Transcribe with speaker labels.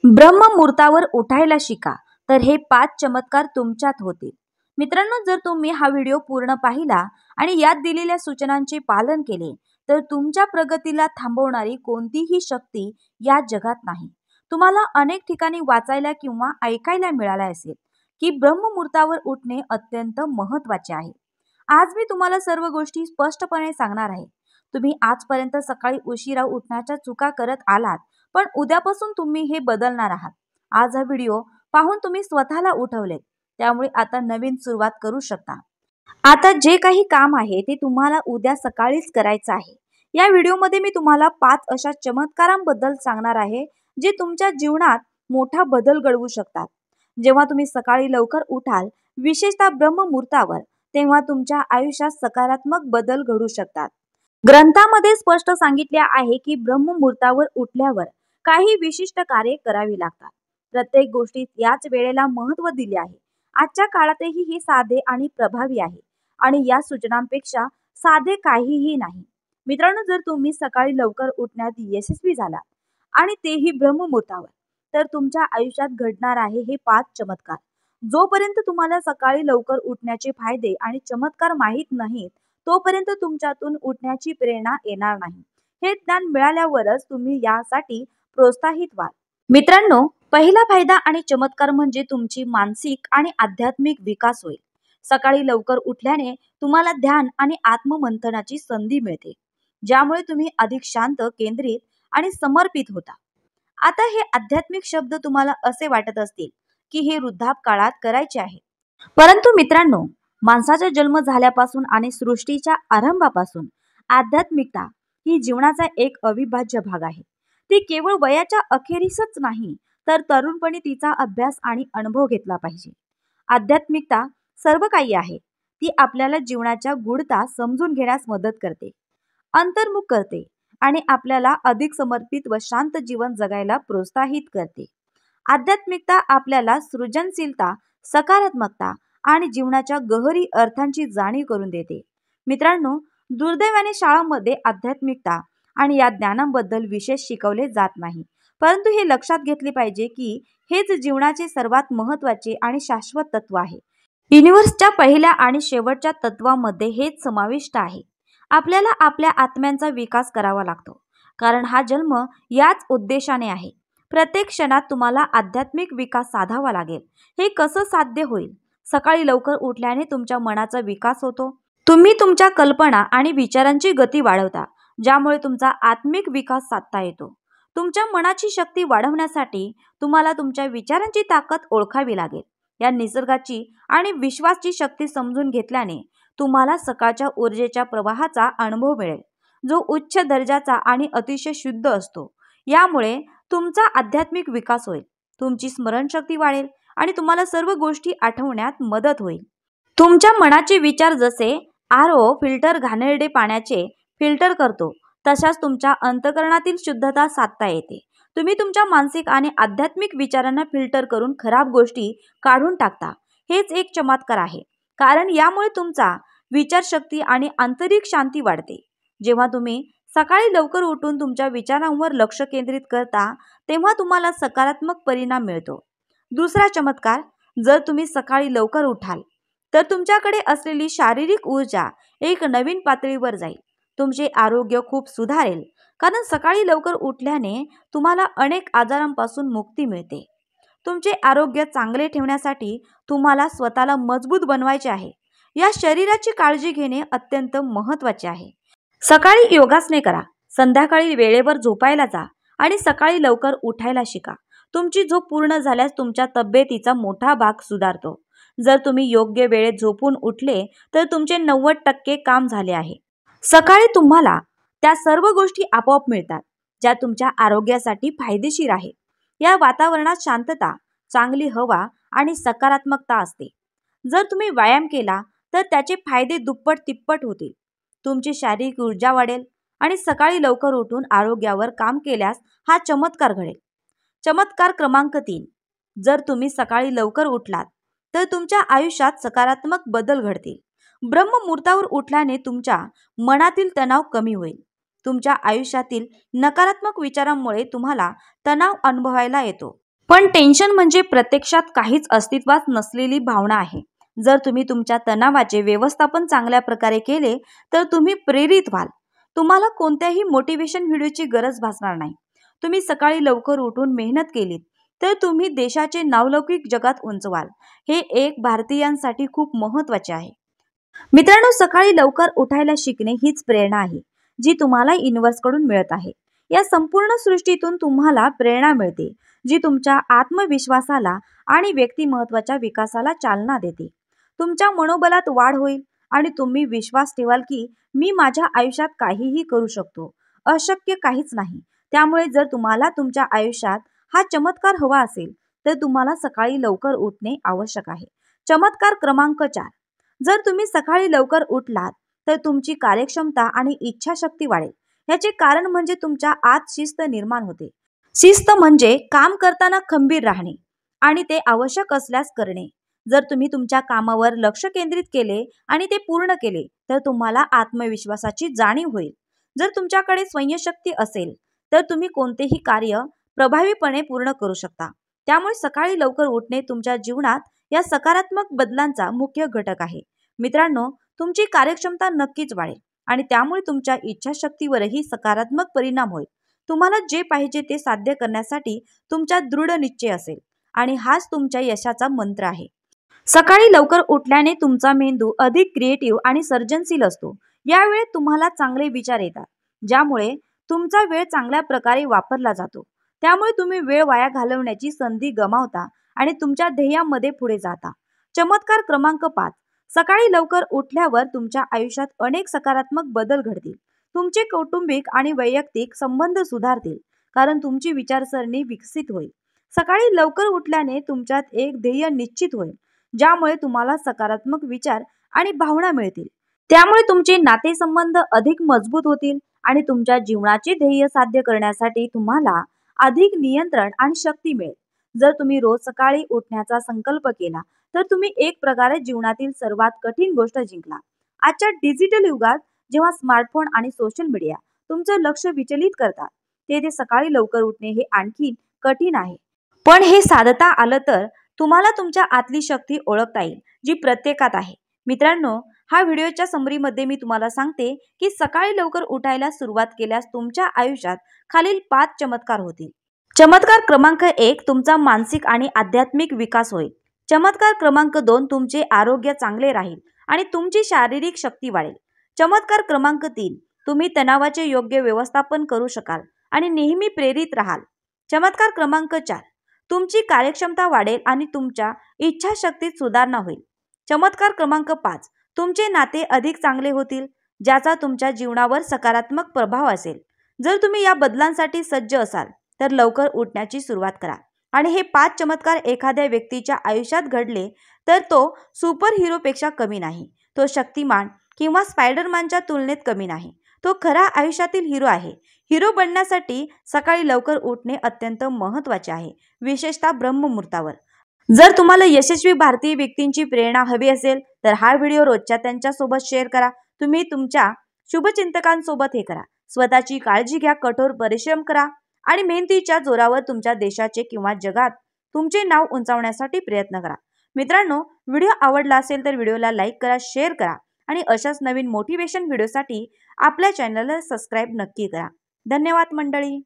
Speaker 1: ब्रह्ममुहूर्तावर उठायला शिका, तर हे 5 चमत्कार तुमच्यात होतील. मित्रांनो, जर तुम्ही हा व्हिडिओ पूर्ण पाहिला आणि यात दिलेल्या सूचनांचे पालन केले, तर तुमच्या प्रगतीला थांबवणारी कोणतीही शक्ती या जगात नाही. तुम्हाला अनेक ठिकाणी वाचायला किंवा ऐकायला मिळाले असेल की ब्रह्ममुहूर्तावर उठणे अत्यंत महत्त्वाचे आहे. आज मी तुम्हाला सर्व गोष्टी स्पष्टपणे सांगणार आहे. तुम्ही आजपर्यंत सकाळी उशिरा उठण्याच्या चुका करत आलात, पण उद्यापासून तुम्ही हे बदलणार आहात. आज हा व्हिडिओ पाहून तुम्ही स्वतःला उठवलेत, त्यामुळे आता नवीन सुरुवात करू शकता. आता जे काही काम आहे ते तुम्हाला उद्या सकाळीच करायचं आहे. या व्हिडिओमध्ये मी तुम्हाला 5 अशा चमत्कारांबद्दल सांगणार आहे, जे तुमच्या जीवनात मोठा बदल घडवू शकतात. जेव्हा तुम्ही सकाळी लवकर उठाल, विशेषतः ब्रह्ममुहूर्तावर, तेव्हा तुमच्या आयुष्यात सकारात्मक बदल घडू शकतात. ग्रंथामध्ये स्पष्ट सांगितले आहे की ब्रह्ममुहूर्तावर उठल्यावर काही विशिष्ट कार्ये करावी लागतात. प्रत्येक गोष्टीत याच वेळेला महत्त्व दिले आहे. आजच्या काळातही हे साधे आणि प्रभावी आहे आणि या सूचनांपेक्षा साधे काहीही नाही. मित्रांनो, जर तुम्ही सकाळी लवकर उठण्यात यशस्वी झाला आणि तेही ब्रह्ममुहूर्तावर, तर तुमच्या आयुष्यात घडणार आहे हे 5 चमत्कार. जोपर्यंत तुम्हाला सकाळी लवकर उठण्याचे फायदे आणि चमत्कार माहीत नाहीत, तोपर्यंत तुमच्यातून उठण्याची प्रेरणा येणार नाही. हे ज्ञान मिळाल्यावरच तुम्ही यासाठी प्रोत्साहित व्हाल. मित्रांनो, पहिला फायदा आणि चमत्कार म्हणजे तुमची मानसिक आणि आध्यात्मिक विकास होईल. सकाळी लवकर उठल्याने तुम्हाला ध्यान आणि आत्ममंथनाची संधी मिळते, ज्यामुळे तुम्ही अधिक शांत, केंद्रित आणि समर्पित होता. आता हे आध्यात्मिक शब्द तुम्हाला असे वाटत असतील की हे वृद्धापकाळात करायचे आहे. परंतु मित्रांनो, माणसाचा जन्म झाल्यापासून आणि सृष्टीच्या आरंभापासून आध्यात्मिकता ही जीवनाचा एक अविभाज्य भाग आहे. ती केवळ वयाच्या अखेरीसच नाही, तर तरुणपणी तिचा अभ्यास आणि अनुभव घेतला पाहिजे. आध्यात्मिकता सर्व काही आहे. ती आपल्याला जीवनाच्या गूढता समजून घेण्यास मदत करते, अंतर्मुख करते आणि आपल्याला अधिक समर्पित व शांत जीवन जगायला प्रोत्साहित करते. आध्यात्मिकता आपल्याला सृजनशीलता, सकारात्मकता आणि जीवनाच्या गहरी अर्थांची जाणीव करून देते. मित्रांनो, दुर्दैवाने शाळांमध्ये आध्यात्मिकता आणि या ज्ञानाबद्दल विशेष शिकवले जात नाही. परंतु हे लक्षात घेतले पाहिजे की हेच जीवनाचे सर्वात महत्त्वाचे आणि शाश्वत तत्व आहे. युनिव्हर्सच्या पहिल्या आणि शेवटच्या तत्वामध्ये हेच समाविष्ट आहे. आपल्याला आपल्या आत्म्यांचा विकास करावा लागतो, कारण हा जन्म याच उद्देशाने आहे. प्रत्येक क्षणात तुम्हाला आध्यात्मिक विकास साधावा लागेल. हे कसं साध्य होईल? सकाळी लवकर उठल्याने तुमच्या मनाचा विकास होतो. तुम्ही तुमच्या कल्पना आणि विचारांची गती वाढवता, ज्यामुळे तुमचा आत्मिक विकास साधता येतो. तुमच्या मनाची शक्ती वाढवण्यासाठी तुम्हाला तुमच्या विचारांची ताकद ओळखावी लागेल. या निसर्गाची आणि विश्वासची शक्ती समजून घेतल्याने तुम्हाला सकाळच्या ऊर्जेच्या प्रवाहाचा अनुभव मिळेल, जो उच्च दर्जाचा आणि अतिशय शुद्ध असतो. यामुळे तुमचा आध्यात्मिक विकास होईल, तुमची स्मरणशक्ती वाढेल आणि तुम्हाला सर्व गोष्टी आठवण्यात मदत होईल. तुमच्या मनाचे विचार जसे आरओ फिल्टर घाणेरडे पाण्याचे फिल्टर करतो, तशाच तुमच्या अंतःकरणातील शुद्धता साधता येते. तुम्ही तुमच्या मानसिक आणि आध्यात्मिक विचारांना फिल्टर करून खराब गोष्टी काढून टाकता. हेच एक चमत्कार आहे, कारण यामुळे तुमचा विचारशक्ती आणि आंतरिक शांती वाढते. जेव्हा तुम्ही सकाळी लवकर उठून तुमच्या विचारांवर लक्ष केंद्रित करता, तेव्हा तुम्हाला सकारात्मक परिणाम मिळतो. दुसरा चमत्कार, जर तुम्ही सकाळी लवकर उठाल, तर तुमच्याकडे असलेली शारीरिक ऊर्जा एक नवीन पातळीवर जाईल. तुमचे आरोग्य खूप सुधारेल, कारण सकाळी लवकर उठल्याने तुम्हाला अनेक आजारांपासून मुक्ती मिळते. तुमचे आरोग्य चांगले ठेवण्यासाठी तुम्हाला स्वतःला मजबूत बनवायचे आहे. या शरीराची काळजी घेणे अत्यंत महत्त्वाचे आहे. सकाळी योगासने करा, संध्याकाळी वेळेवर झोपायला जा आणि सकाळी लवकर उठायला शिका. तुमची झोप पूर्ण झाल्यास तुमच्या तब्येतीचा मोठा भाग सुधारतो. जर तुम्ही योग्य वेळेत झोपून उठले, तर तुमचे 90% काम झाले आहे. सकाळी तुम्हाला त्या सर्व गोष्टी आपोआप मिळतात, ज्या तुमच्या आरोग्यासाठी फायदेशीर आहे. या वातावरणात शांतता, चांगली हवा आणि सकारात्मकता असते. जर तुम्ही व्यायाम केला, तर त्याचे फायदे दुप्पट तिप्पट होतील. तुमची शारीरिक ऊर्जा वाढेल आणि सकाळी लवकर उठून आरोग्यावर काम केल्यास हा चमत्कार घडेल. चमत्कार क्रमांक 3, जर तुम्ही सकाळी लवकर उठलात, तर तुमच्या आयुष्यात सकारात्मक बदल घडतील. ब्रह्ममुहूर्तावर उठल्याने तुमच्या मनातील तणाव कमी होईल. तुमच्या आयुष्यातील नकारात्मक विचारांमुळे तुम्हाला तणाव अनुभवायला येतो, पण टेन्शन म्हणजे प्रत्यक्षात काहीच अस्तित्वात नसलेली भावना आहे. जर तुम्ही तुमच्या तणावाचे व्यवस्थापन चांगल्या प्रकारे केले तर तुम्ही प्रेरित व्हाल. तुम्हाला कोणत्याही मोटिवेशन व्हिडिओची गरज भासणार नाही. तुम्ही सकाळी लवकर उठून मेहनत केलीत तर तुम्ही देशाचे नावलौकिक जगात उंचवाल. हे एक भारतीयांसाठी खूप महत्त्वाचे आहे. मित्रांनो, सकाळी लवकर उठायला शिकणे हीच प्रेरणा आहे जी तुम्हाला युनिव्हर्सकडून मिळत आहे. या संपूर्ण सृष्टीतून तुम्हाला प्रेरणा मिळते जी तुमच्या आत्मविश्वासाला आणि व्यक्तिमत्त्वाच्या विकासाला चालना देते. तुमच्या मनोबलात वाढ होईल आणि तुम्ही विश्वास ठेवाल की मी माझ्या आयुष्यात काहीही करू शकतो. अशक्य काहीच नाही. त्यामुळे जर तुम्हाला तुमच्या आयुष्यात हा चमत्कार हवा असेल तर तुम्हाला सकाळी लवकर उठणे आवश्यक आहे. चमत्कार क्रमांक 4. जर तुम्ही सकाळी लवकर उठलात तर तुमची कार्यक्षमता आणि इच्छाशक्ती वाढेल. याचे कारण म्हणजे तुमच्या आत शिस्त निर्माण होते. शिस्त म्हणजे काम करताना खंबीर राहणे आणि ते आवश्यक असल्यास करणे. जर तुम्ही तुमच्या कामावर लक्ष केंद्रित केले आणि ते पूर्ण केले तर तुम्हाला आत्मविश्वासाची जाणीव होईल. जर तुमच्याकडे स्वयंशक्ती असेल तर तुम्ही कोणतेही कार्य प्रभावीपणे पूर्ण करू शकता. त्यामुळे सकाळी लवकर उठणे तुमच्या जीवनात या सकारात्मक बदलांचा मुख्य घटक आहे. मित्रांनो, तुमची कार्यक्षमता नक्कीच वाढेल आणि त्यामुळे तुमच्या इच्छाशक्तीवरही सकारात्मक परिणाम होईल. तुम्हाला जे पाहिजे ते साध्य करण्यासाठी तुमचा दृढ निश्चय असेल आणि हाच तुमच्या यशाचा मंत्र आहे. सकाळी लवकर उठल्याने तुमचा मेंदू अधिक क्रिएटिव्ह आणि सर्जनशील असतो. यावेळी तुम्हाला चांगले विचार येतात ज्यामुळे तुमचा वेळ चांगल्या प्रकारे वापरला जातो. त्यामुळे तुम्ही वेळ वाया घालवण्याची संधी गमावता आणि तुमच्या ध्येयामध्ये पुढे जाता. चमत्कार क्रमांक 5. सकाळी लवकर उठल्यावर तुमच्या आयुष्यात अनेक सकारात्मक बदल घडतील. तुमचे कौटुंबिक आणि वैयक्तिक संबंध सुधारतील कारण तुमची विचारसरणी विकसित होईल. सकाळी लवकर उठल्याने तुमच्यात एक ध्येय निश्चित होईल ज्यामुळे तुम्हाला सकारात्मक विचार आणि भावना मिळतील. त्यामुळे तुमचे नातेसंबंध अधिक मजबूत होतील आणि तुमच्या जीवनाचे ध्येय साध्य करण्यासाठी तुम्हाला अधिक नियंत्रण आणि शक्ती मिळेल. जर तुम्ही रोज सकाळी उठण्याचा संकल्प केला तर तुम्ही एक प्रकारे जीवनातील सर्वात कठीण गोष्ट जिंकला. आजच्या डिजिटल युगात जेव्हा स्मार्टफोन आणि सोशल मीडिया तुमचं लक्ष विचलित करतात तेथे सकाळी लवकर उठणे हे आणखी कठीण आहे. पण हे साधता आलं तर तुम्हाला तुमच्या आतली शक्ती ओळखता येईल जी प्रत्येकात आहे. मित्रांनो, हा व्हिडिओच्या समरीमध्ये मी तुम्हाला सांगते की सकाळी लवकर उठायला सुरुवात केल्यास तुमच्या आयुष्यात खालील 5 चमत्कार होतील. चमत्कार क्रमांक 1. तुमचा मानसिक आणि आध्यात्मिक विकास होईल. चमत्कार क्रमांक 2. तुमचे आरोग्य चांगले राहील आणि तुमची शारीरिक शक्ती वाढेल. चमत्कार क्रमांक 3. तुम्ही तणावाचे योग्य व्यवस्थापन करू शकाल आणि नेहमी प्रेरित राहाल. चमत्कार क्रमांक 4. तुमची कार्यक्षमता वाढेल आणि तुमच्या इच्छाशक्तीत सुधारणा होईल. चमत्कार क्रमांक 5. तुमचे नाते अधिक चांगले होतील ज्याचा तुमच्या जीवनावर सकारात्मक प्रभाव असेल. जर तुम्ही या बदलांसाठी सज्ज असाल तर लवकर उठण्याची सुरुवात करा आणि हे 5 चमत्कार एखाद्या व्यक्तीच्या आयुष्यात घडले तर तो सुपर हिरोपेक्षा कमी नाही. तो शक्तिमान किंवा स्पायडरमॅनच्या तुलनेत कमी नाही. तो खरा आयुष्यातील हिरो आहे. हिरो बनण्यासाठी सकाळी लवकर उठणे अत्यंत महत्त्वाचे आहे, विशेषतः ब्रह्ममुहूर्तावर. जर तुम्हाला यशस्वी भारतीय व्यक्तींची प्रेरणा हवी असेल तर हा व्हिडिओ रोजच्या त्यांच्यासोबत शेअर करा. तुम्ही तुमच्या शुभचिंतकांसोबत हे करा. स्वतःची काळजी घ्या, कठोर परिश्रम करा आणि मेहनतीच्या जोरावर तुमच्या देशाचे किंवा जगात तुमचे नाव उंचावण्यासाठी प्रयत्न करा. मित्रांनो, व्हिडिओ आवडला असेल तर व्हिडिओला लाईक करा, शेअर करा आणि अशाच नवीन मोटिवेशन व्हिडिओसाठी आपल्या चॅनलला सबस्क्राईब नक्की करा. धन्यवाद मंडळी.